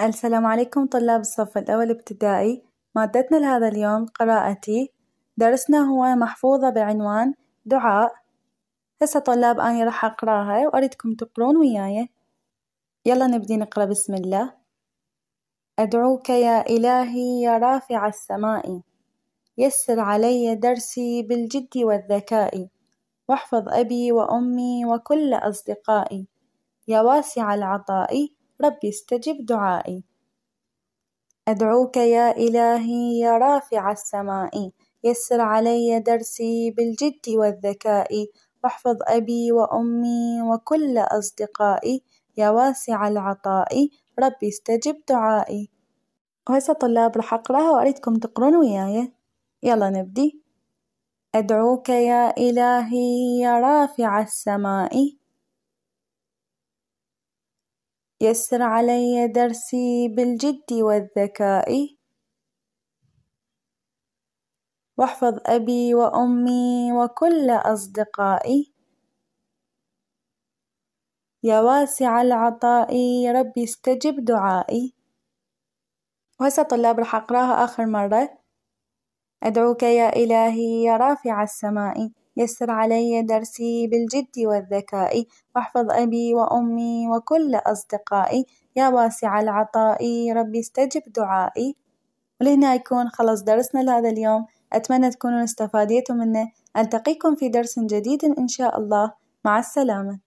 السلام عليكم طلاب الصف الأول ابتدائي. مادتنا لهذا اليوم قراءتي. درسنا هو محفوظة بعنوان دعاء. هسه طلاب أنا راح أقراها وأريدكم تقرون وياي. يلا نبدي نقرأ. بسم الله. أدعوك يا إلهي يا رافع السماء، يسر علي درسي بالجد والذكاء، واحفظ أبي وأمي وكل أصدقائي، يا واسع العطاء ربي استجب دعائي. أدعوك يا إلهي يا رافع السماء، يسر علي درسي بالجد والذكاء، واحفظ أبي وأمي وكل أصدقائي، يا واسع العطاء ربي استجب دعائي. وهسه طلاب راح أقرأها وأريدكم تقرون وياي. يلا نبدي. أدعوك يا إلهي يا رافع السماء، يسر علي درسي بالجد والذكاء، واحفظ أبي وأمي وكل أصدقائي، يا واسع العطاء ربي استجب دعائي. وهسه طلاب راح أقراها آخر مرة. أدعوك يا إلهي يا رافع السماء، يسر علي درسي بالجد والذكاء، واحفظ أبي وأمي وكل أصدقائي، يا واسع العطاء ربي استجب دعائي. ولهنا يكون خلص درسنا لهذا اليوم. أتمنى تكونوا استفاديتوا منه. ألتقيكم في درس جديد إن شاء الله. مع السلامة.